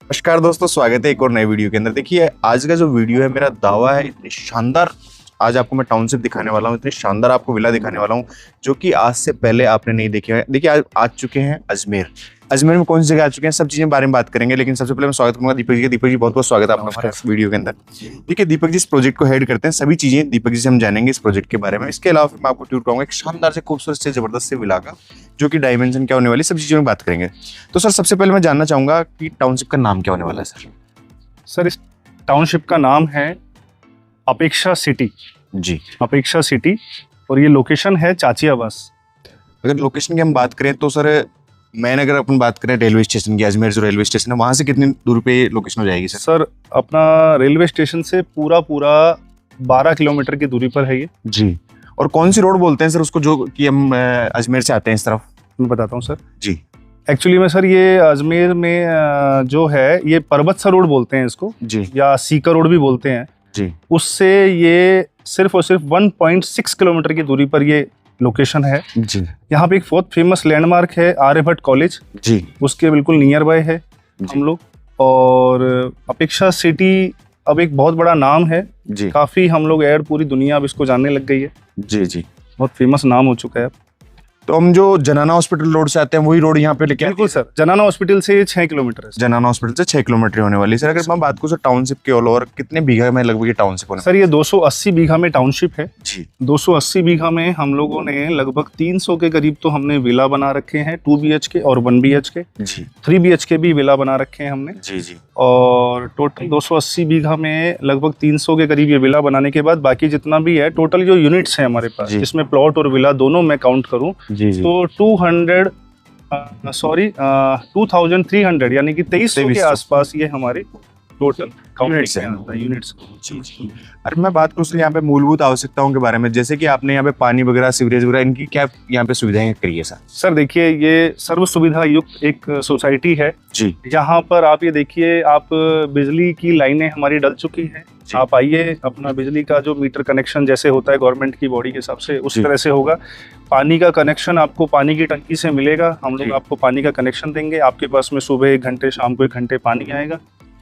नमस्कार दोस्तों, स्वागत है एक और नए वीडियो के अंदर। देखिए आज का जो वीडियो है, मेरा दावा है इतनी शानदार आज आपको मैं टाउनशिप दिखाने वाला हूँ, इतनी शानदार आपको विला दिखाने वाला हूँ जो कि आज से पहले आपने नहीं देखी है। देखिए आज आ चुके हैं अजमेर। अजमेर में कौन सी जगह आ चुके हैं, सब चीजें बारे में बात करेंगे। लेकिन सबसे पहले मैं स्वागत करूंगा दीपक जी का। दीपक जी बहुत बहुत स्वागत है आपका हमारे इस वीडियो के अंदर। देखिए दीपक जी इस प्रोजेक्ट को हेड करते हैं, सभी चीजें दीपक जी से हम जानेंगे इस प्रोजेक्ट के बारे में। इसके अलावा मैं आपको ट्यूट कराऊंगा एक शानदार से खूबसूरत से जबरदस्त से विला का, जो कि डायमेंशन क्या होने वाली, सब चीजों में बात करेंगे। तो सर सबसे पहले मैं जानना चाहूंगा कि टाउनशिप का नाम क्या होने वाला है सर? सर इस टाउनशिप का नाम है अपेक्षा सिटी जी। अपेक्षा सिटी और ये लोकेशन है चाची आवास। अगर लोकेशन की हम बात करें तो सर मैंने अगर अपन बात करें रेलवे स्टेशन की, अजमेर जो रेलवे स्टेशन है वहां से कितनी दूर पे लोकेशन हो जाएगी सर? सर अपना रेलवे स्टेशन से पूरा 12 किलोमीटर की दूरी पर है ये जी। और कौन सी रोड बोलते हैं सर उसको, जो कि हम अजमेर से आते हैं इस तरफ? मैं बताता हूँ सर। जी। एक्चुअली में सर ये अजमेर में जो है ये पर्वतसर रोड बोलते हैं इसको, जी या सीकर रोड भी बोलते हैं जी। उससे ये सिर्फ और सिर्फ 1.6 किलोमीटर की दूरी पर ये लोकेशन है जी। यहाँ पे एक बहुत फेमस लैंडमार्क है आर्यभट्ट कॉलेज जी। उसके बिल्कुल नियर बाय है हम लोग। और अपेक्षा सिटी अब एक बहुत बड़ा नाम है जी। काफी, हम लोग ऐड पूरी दुनिया अब इसको जानने लग गई है। जी जी। बहुत फेमस नाम हो चुका है अब। तो हम जो जनाना हॉस्पिटल रोड से आते हैं वही रोड यहाँ पे लेके बिल्कुल सर, जनाना हॉस्पिटल से 6 किलोमीटर है। जनाना हॉस्पिटल से 6 किलोमीटर होने वाली सर। अगर मैं बात करूँ सर टाउनशिप के ऑल ओवर कितने बीघा में लगभग ये टाउनशिप होने? सर ये 280 बीघा में टाउनशिप है जी। 280 बीघा में हम लोगों ने लगभग 300 के करीब तो हमने विला बना रखे हैं, 2 BHK और 1 BHK जी। 3 BHK भी विला बना रखे हैं हमने। जी जी। और टोटल 280 बीघा में लगभग 300 के करीब ये विला बनाने के बाद बाकी जितना भी है टोटल जो यूनिट्स है हमारे पास, जिसमें प्लॉट और विला दोनों मैं काउंट करूं तो 2300 यानी कि 2300 के आसपास ये हमारे टोटल यूनिट्स। अरे मैं बात करूँ यहाँ पे मूलभूत आवश्यकताओं के बारे में, जैसे कि आपने यहाँ पे पानी वगैरह, सीवरेज वगैरह, इनकी क्या यहाँ पे सुविधाएं करी है सर? सर देखिए ये सर्व सुविधा युक्त एक सोसाइटी है जी। यहाँ पर आप ये देखिए, आप बिजली की लाइनें हमारी डल चुकी हैं। आप आइए, अपना बिजली का जो मीटर कनेक्शन जैसे होता है गवर्नमेंट की बॉडी के हिसाब से उस तरह से होगा। पानी का कनेक्शन आपको पानी की टंकी से मिलेगा, हम लोग आपको पानी का कनेक्शन देंगे। आपके पास में सुबह 1 घंटे, शाम को 1 घंटे पानी आएगा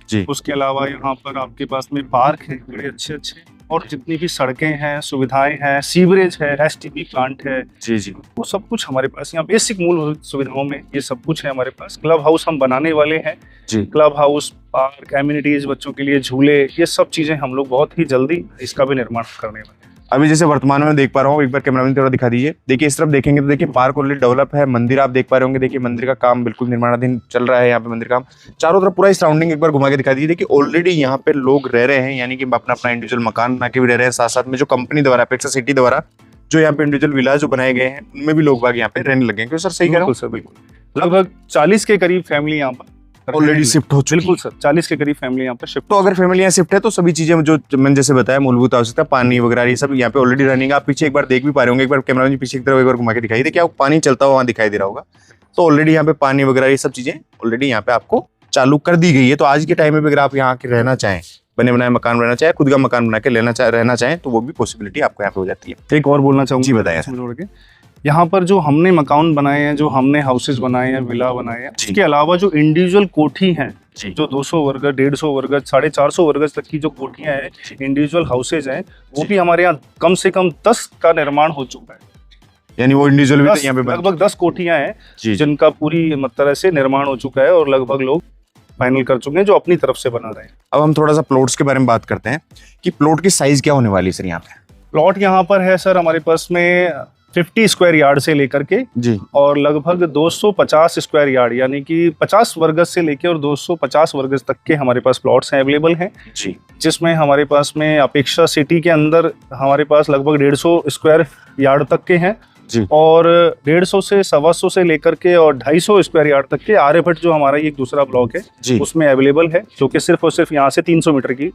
जी। उसके अलावा यहाँ पर आपके पास में पार्क है बड़े अच्छे और जितनी भी सड़कें हैं, सुविधाएं हैं, सीवरेज है, STP प्लांट है जी जी, वो सब कुछ हमारे पास यहाँ बेसिक मूल सुविधाओं में ये सब कुछ है हमारे पास। क्लब हाउस हम बनाने वाले हैं जी। क्लब हाउस, पार्क, एमिनिटीज, बच्चों के लिए झूले, ये सब चीजें हम लोग बहुत ही जल्दी इसका भी निर्माण करने वाले हैं। अभी जैसे वर्तमान में देख पा रहा हूँ, एक बार कैमरामैन थोड़ा दिखा दीजिए। देखिए इस तरफ देखेंगे तो देखिए पार्क ऑलरेडी डेवलप है, मंदिर आप देख पा रहे होंगे। देखिए मंदिर का काम बिल्कुल निर्माणाधीन चल रहा है यहाँ पे, मंदिर काम चारों तरफ पूरा सराउंडिंग एक बार घुमा के दिखा दीजिए। देखिए ऑलरेडी यहाँ पे लोग रह रहे हैं, यानी कि अपना अपना इंडिविजुअल मकान बना के भी रह रहे हैं। साथ साथ में जो कंपनी द्वारा, अपेक्षा सिटी द्वारा जो यहाँ पे इंडिविजुअल विलाज जो बनाए गए हैं उनमें भी लोग बाग यहाँ पे रहने लगे हैं। क्यों सर, सही कह रहा हूँ? सर बिल्कुल, लगभग 40 के करीब फैमिली यहाँ पर ऑलरेडी शिफ्ट हो चुकी। बिल्कुल सर, 40 के करीब फैमिली यहाँ पर शिफ्ट। तो अगर फैमिली यहाँ शिफ्ट है तो सभी चीजें जो मैंने जैसे बताया मूलभूत आवश्यकता, पानी वगैरह, ये सब यहाँ पे ऑलरेडी रनिंग। आप पीछे एक बार देख भी पा रहे होंगे, एक बार कैमरा जी पीछे की तरफ एक बार घुमा के दिखाई दे, क्या पानी चलता हुआ वहाँ दिखाई दे रहा होगा। तो ऑलरेडी यहाँ पे पानी वगैरह ये सब चीजें ऑलरेडी यहाँ पे आपको चालू कर दी गई है। तो आज के टाइम में अगर आप यहाँ के रहना चाहें, बने बनाए मकान बनाना चाहे, खुद का मकान बना के रहना चाहें तो वो भी पॉसिबिलिटी आपको यहाँ पे हो जाती है। एक और बोलना चाहूँगा, जी बताया। यहाँ पर जो हमने मकान बनाए हैं, जो हमने हाउसेज बनाए हैं, विला बनाए हैं, इसके अलावा जो इंडिविजुअल कोठी हैं जो 200 वर्ग, 150 वर्ग, 450 वर्ग तक की जो कोठियां हैं, इंडिविजुअल हाउसेज हैं, वो भी हमारे यहाँ कम से कम 10 का निर्माण हो चुका है। यानी वो इंडिविजुअल भी यहाँ पे लगभग 10 कोठियां हैं जिनका पूरी तरह से निर्माण हो चुका है और लगभग लोग फाइनल कर चुके हैं जो अपनी तरफ से बना रहे हैं। अब हम थोड़ा सा प्लॉट्स के बारे में बात करते हैं कि प्लॉट की साइज क्या होने वाली है सर यहाँ पे? प्लॉट यहाँ पर है सर हमारे पास में 50 स्क्वायर यार्ड से लेकर के जी और लगभग 250 स्क्वायर यार्ड यानी कि 50 वर्ग से लेकर और 250 वर्ग तक के हमारे पास प्लॉट्स हैं, अवेलेबल हैं जी। जिसमें हमारे पास में अपेक्षा सिटी के अंदर हमारे पास लगभग 150 स्क्वायर यार्ड तक के हैं जी। और 150 से 125 से लेकर के और 250 स्क्वायर यार्ड तक के आर्यभट्ट जो हमारा एक दूसरा ब्लॉक है उसमें अवेलेबल है, जो कि सिर्फ और सिर्फ यहाँ से 300 मीटर की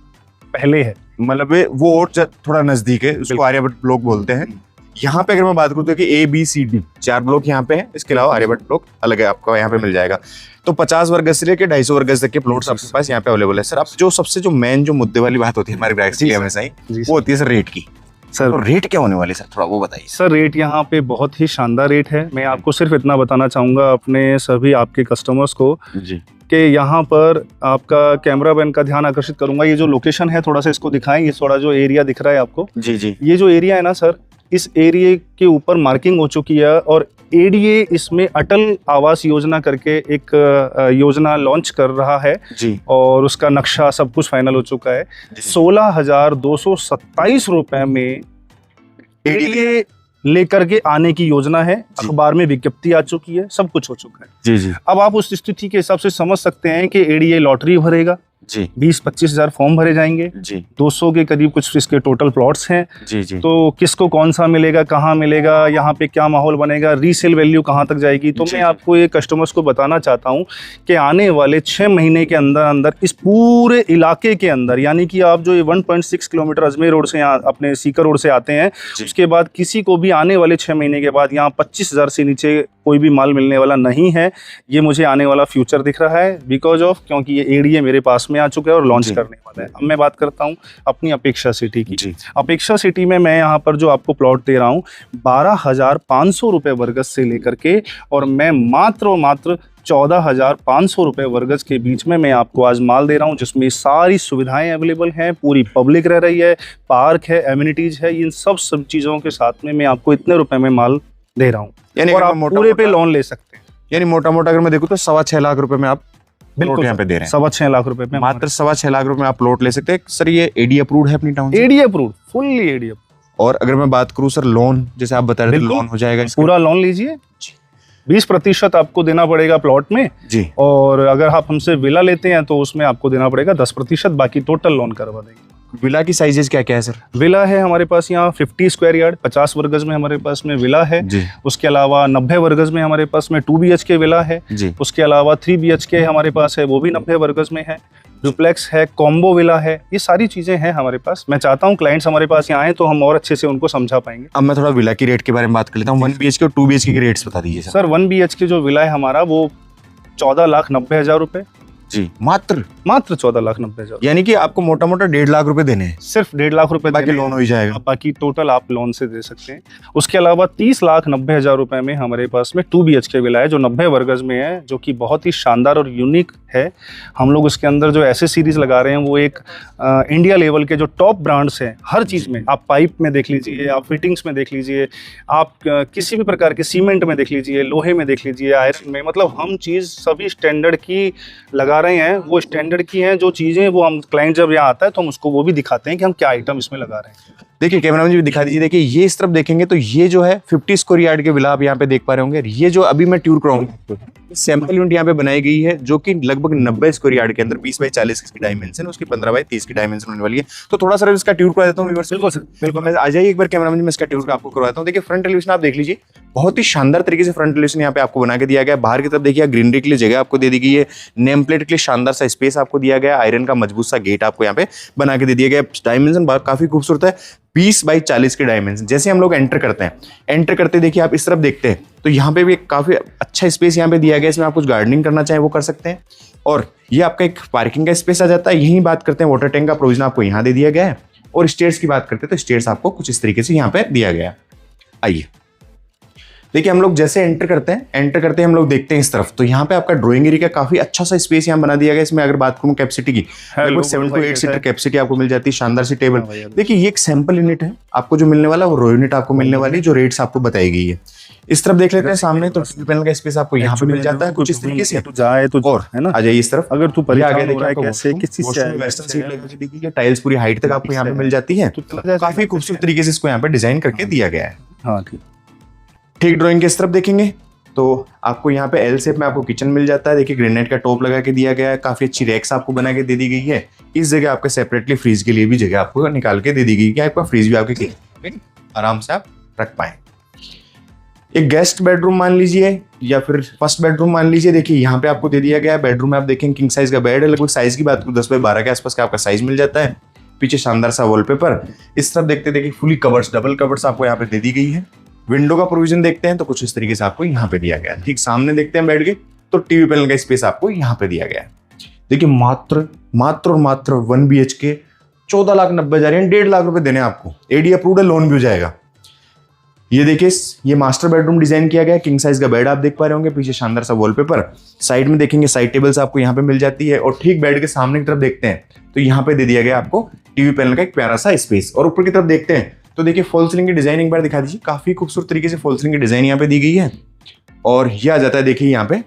पहले है। मतलब वो और थोड़ा नजदीक है, उसको आर्यभट्ट ब्लॉक बोलते हैं। यहाँ पे अगर मैं बात करूँ तो कि ABCD 4 ब्लॉक यहाँ पे है, इसके अलावा आर्यभट्ट ब्लॉक अलग है, आपको यहाँ पे मिल जाएगा। तो 50 वर्ग से लेकर 250 वर्ग तक के प्लॉट्स आपके पास यहाँ पे अवेलेबल है। सर अब जो सबसे जो मेन जो मुद्दे वाली बात होती है हमारे ग्राहक से हमेशा ही, वो होती है सर रेट की। सर तो रेट क्या होने वाली सर, थोड़ा वो बताइए। सर रेट यहाँ पे बहुत ही शानदार रेट है। मैं आपको सिर्फ इतना बताना चाहूँगा अपने सभी आपके कस्टमर्स को जी कि यहाँ पर आपका कैमरा मैन का ध्यान आकर्षित करूंगा, ये जो लोकेशन है थोड़ा सा इसको दिखाएं, ये थोड़ा जो एरिया दिख रहा है आपको, जी जी, ये जो एरिया है ना सर, इस एरिया के ऊपर मार्किंग हो चुकी है और एडीए इसमें अटल आवास योजना करके एक योजना लॉन्च कर रहा है जी, और उसका नक्शा सब कुछ फाइनल हो चुका है। 16,227 रुपए में एडीए लेकर के आने की योजना है, अखबार में विज्ञप्ति आ चुकी है, सब कुछ हो चुका है। जी जी, अब आप उस स्थिति के हिसाब से समझ सकते हैं कि एडीए लॉटरी भरेगा, जी 20-25 हजार फॉर्म भरे जाएंगे, जी, 200 के करीब कुछ इसके टोटल प्लॉट्स हैं। जी जी, तो किसको कौन सा मिलेगा, कहाँ मिलेगा, यहाँ पे क्या माहौल बनेगा, रीसेल वैल्यू कहाँ तक जाएगी। तो जी, मैं आपको ये कस्टमर्स को बताना चाहता हूँ कि आने वाले 6 महीने के अंदर अंदर इस पूरे इलाके के अंदर, यानी कि आप जो ये 1.6 किलोमीटर अजमेर रोड से यहाँ अपने सीकर रोड से आते हैं, उसके बाद किसी को भी आने वाले 6 महीने के बाद यहाँ 25,000 से नीचे कोई भी माल मिलने वाला नहीं है। ये मुझे आने वाला फ्यूचर दिख रहा है बिकॉज ऑफ, क्योंकि ये एडीए मेरे पास में आ चुका है और लॉन्च करने वाला है। अब मैं बात करता हूँ अपनी अपेक्षा सिटी की। अपेक्षा सिटी में मैं यहाँ पर जो आपको प्लॉट दे रहा हूँ 12,500 रुपये वर्गज से लेकर के, और मैं मात्र 14,500 रुपये वर्गज के बीच में मैं आपको आज माल दे रहा हूँ, जिसमें सारी सुविधाएं अवेलेबल हैं, पूरी पब्लिक रह रही है, पार्क है, एमिनिटीज है, इन सब चीज़ों के साथ में मैं आपको इतने रुपए में माल दे रहा हूँ, यानी और आप पूरे पे लोन ले सकते हैं। यानी मोटा मोटा अगर मैं देखूँ तो 6.25 लाख रुपए में आप बिल्कुल यहाँ पे दे रहे हैं। 6.25 लाख रुपए में मात्र 6.25 लाख रुपए में आप प्लॉट ले सकते हैं। सर ये एडी अप्रूव्ड है अपनी टाउन? AD approved, fully AD approved. और अगर मैं बात करूँ सर लोन, जैसे आप बता रहे थे लोन हो जाएगा इसका? पूरा लोन लीजिए, 20% आपको देना पड़ेगा प्लॉट में जी, और अगर आप हमसे विला लेते हैं तो उसमें आपको देना पड़ेगा 10%, बाकी टोटल लोन करवा देंगे। विला की साइजेस क्या क्या है सर? विला है हमारे पास यहाँ 50 स्क्वायर यार्ड 50 वर्गज में हमारे पास में विला है जी। उसके अलावा 90 वर्गज में हमारे पास में 2 BHK विला है जी। उसके अलावा 3 BHK हमारे पास है, वो भी 90 वर्गज में है। डुप्लेक्स है, कॉम्बो विला है, ये सारी चीजें हैं हमारे पास। मैं चाहता हूँ क्लाइंट्स हमारे पास यहाँ आए तो हम और अच्छे से उनको समझा पाएंगे। अब मैं थोड़ा विला की रेट के बारे में बात कर लेता हूँ। 1 BHK और 2 BHK के रेट्स बता दीजिए सर। 1 BHK जो विला है हमारा वो 14,90,000 रुपए जी, मात्र 14,90,000, यानी कि आपको मोटा मोटा 1.5 लाख रुपए देने हैं, सिर्फ 1.5 लाख रुपए, बाकी लोन हो ही जाएगा। बाकी टोटल आप लोन से दे सकते हैं। उसके अलावा 30,90,000 रुपए में हमारे पास में 2 BHK विला है जो 90 वर्गज में है, जो कि बहुत ही शानदार और यूनिक है। हम लोग उसके अंदर जो ऐसे सीरीज लगा रहे हैं वो एक इंडिया लेवल के जो टॉप ब्रांड्स हैं हर चीज़ में, आप पाइप में देख लीजिए, आप फिटिंग्स में देख लीजिए, आप किसी भी प्रकार के सीमेंट में देख लीजिए, लोहे में देख लीजिए, आयरन में, मतलब हम चीज़ सभी स्टैंडर्ड की लगा रहे हैं। वो स्टैंडर्ड की हैं जो चीज़ें, वो हम क्लाइंट जब यहाँ आता है तो हम उसको वो भी दिखाते हैं कि हम क्या आइटम इसमें लगा रहे हैं। देखिए कैमरामैन जी भी दिखा दीजिए। देखिए ये इस तरफ देखेंगे तो ये जो है 50 स्क्वायर यार्ड के विला आप यहाँ पे देख पा रहे होंगे। ये जो अभी मैं टूर कराऊंगा सैंपल यूनिट यहाँ पे बनाई गई है जो कि लगभग 90 स्क्वायर यार्ड के अंदर 20 बाई 40 की डायमेंशन, उसकी 15 बाई 30 की डायमेंशन होने वाली है। तो थोड़ा सा इसका टूर करवा देता हूँ। बिल्कुल सर, बिल्कुल। मैं आ जाइए एक बार कैमरामैन जी, मैं इसका टूर आपको करवाता हूँ। देखिए फ्रंट एलिवेशन आप देख लीजिए, बहुत ही शानदार तरीके से फ्रंट एलिवेशन यहाँ पे आपको बना के दिया गया है। बाहर की तरफ देखिए ग्रीनरी के लिए जगह आपको दे दी गई है, नेम प्लेट के लिए शानदार सा स्पेस आपको दिया गया, आयरन का मजबूत सा गेट आपको यहाँ पे बना के दे दिया गया। डायमेंशन काफी खूबसूरत है, 20 बाई 40 के डायमेंशन। जैसे हम लोग एंटर करते हैं, एंटर करते देखिए आप इस तरफ देखते हैं तो यहाँ पे भी एक काफी अच्छा स्पेस यहाँ पे दिया गया है। इसमें आप कुछ गार्डनिंग करना चाहें वो कर सकते हैं, और ये आपका एक पार्किंग का स्पेस आ जाता है। यहीं बात करते हैं वाटर टैंक का प्रोविजन आपको यहाँ दे दिया गया है, और स्टेयर्स की बात करते हैं तो स्टेयर्स आपको कुछ इस तरीके से यहाँ पे दिया गया है। आइए देखिए हम लोग जैसे एंटर करते हैं हम लोग देखते हैं इस तरफ, तो यहाँ पे आपका ड्राइंग एरिया का काफी अच्छा सा स्पेस यहाँ बना दिया गया। इसमें अगर बात करूँ कैपेसिटी की, लगभग 7 to 8 सीटर कैपेसिटी आपको मिल जाती है। शानदार सी टेबल। देखिए ये एक सैंपल यूनिट है, आपको जो मिलने वाला वो रो यूनिट आपको मिलने वाली है, जो रेट्स आपको बताई गई है। इस तरफ देख लेते हैं सामने, तो टीवी पैनल का स्पेस आपको यहाँ पे मिल जाता है कुछ इस तरीके से। जाए तो और है ना, आ जाइए इस तरफ। अगर तू आगे देखिए कैसे किस चीज से वेस्टर्न सीट लगी दी है, टाइल्स पूरी हाइट तक आपको यहाँ पे मिल जाती है। काफी खूबसूरत तरीके से इसको यहाँ पे डिजाइन करके दिया गया है। हाँ ठीक। ड्राइंग के इस तरफ देखेंगे तो आपको यहाँ पे एल शेप में आपको किचन मिल जाता है। देखिए ग्रेनाइट का टॉप लगा के दिया गया है, काफी अच्छी रैक्स आपको बना के दे दी गई है। इस जगह आपके सेपरेटली फ्रीज के लिए भी जगह आपको निकाल के दे दी गई है, आपका फ्रीज भी आपके आराम से आप रख पाए। एक गेस्ट बेडरूम मान लीजिए या फिर फर्स्ट बेडरूम मान लीजिए। देखिए यहाँ पे आपको दे दिया गया है बेडरूम में, आप देखेंगे किंग साइज का बेड है। लगभग साइज की बात करूँ 10 बाई 12 के आसपास का आपका साइज मिल जाता है। पीछे शानदार सा वॉलपेपर। इस तरफ देखते देखिए फुली कवर्स, डबल कवर्स आपको यहाँ पे दे दी गई है। विंडो का प्रोविजन देखते हैं तो कुछ इस तरीके से आपको यहाँ पे दिया गया है। ठीक सामने देखते हैं बेड के तो टीवी पैनल का स्पेस आपको यहाँ पे दिया गया है। देखिए मात्र 1 BHK 14,90,000 यानी 1.5 लाख रुपए देने आपको। एडी अप्रूव्ड है, लोन भी हो जाएगा। ये देखिए, ये मास्टर बेडरूम डिजाइन किया गया है। किंग साइज का बेड आप देख पा रहे होंगे, पीछे शानदार सा वॉलपेपर। साइड में देखेंगे साइड टेबल्स आपको यहाँ पे मिल जाती है, और ठीक बेड के सामने की तरफ देखते हैं तो यहाँ पे दे दिया गया आपको टीवी पैनल का एक प्यारा सा स्पेस। और ऊपर की तरफ देखते हैं तो देखिए फॉल सीलिंग की डिजाइन एक बार दिखा दीजिए, काफी खूबसूरत तरीके से फॉल सीलिंग की डिजाइन यहाँ पे दी गई है। और ये आ जाता है देखिए यहाँ पे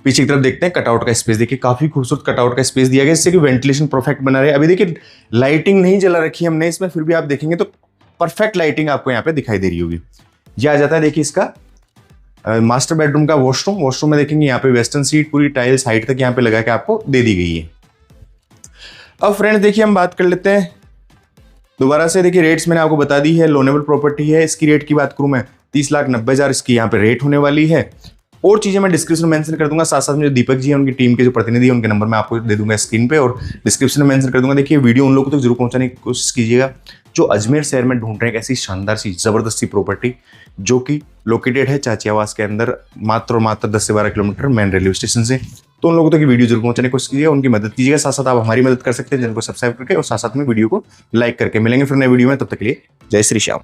पीछे की तरफ देखते हैं कटआउट का स्पेस। देखिए काफी खूबसूरत कटआउट का स्पेस दिया गया, जिससे कि वेंटिलेशन परफेक्ट बना रहे। अभी देखिए लाइटिंग नहीं जला रखी हमने इसमें, फिर भी आप देखेंगे तो परफेक्ट लाइटिंग आपको यहाँ पे दिखाई दे रही होगी। यह आ जाता है देखिए इसका मास्टर बेडरूम का वॉशरूम। वॉशरूम में देखेंगे यहाँ पे वेस्टर्न सीट पूरी टाइल्स हाइट तक यहाँ पे लगा के आपको दे दी गई है। अब फ्रेंड्स देखिए हम बात कर लेते हैं दोबारा से। देखिए रेट्स मैंने आपको बता दी है, लोनेबल प्रॉपर्टी है। इसकी रेट की बात करूं मैं 30,90,000 इसकी यहाँ पे रेट होने वाली है। और चीजें मैं डिस्क्रिप्शन में मेंशन कर दूंगा, साथ साथ में जो दीपक जी हैं उनकी टीम के जो प्रतिनिधि हैं उनके नंबर मैं आपको दे दूंगा स्क्रीन पे, और डिस्क्रिप्शन में मेंशन कर दूंगा। देखिए वीडियो उन लोगों तक जरूर पहुंचाने की कोशिश कीजिएगा जो अजमेर शहर में ढूंढ रहे हैं एक ऐसी शानदार सी जबरदस्ती प्रॉपर्टी जो कि लोकेटेड है चाची आवास के अंदर, मात्र 10 से 12 किलोमीटर मेन रेलवे स्टेशन से। तो उन लोगों तक वीडियो जरूर पहुंचाने की कोशिश कीजिएगा, उनकी मदद कीजिएगा। साथ साथ आप हमारी मदद कर सकते हैं, जिनको सब्सक्राइब करके और साथ साथ में वीडियो को लाइक करके। मिलेंगे फिर नए वीडियो में, तब तक के लिए जय श्री श्याम।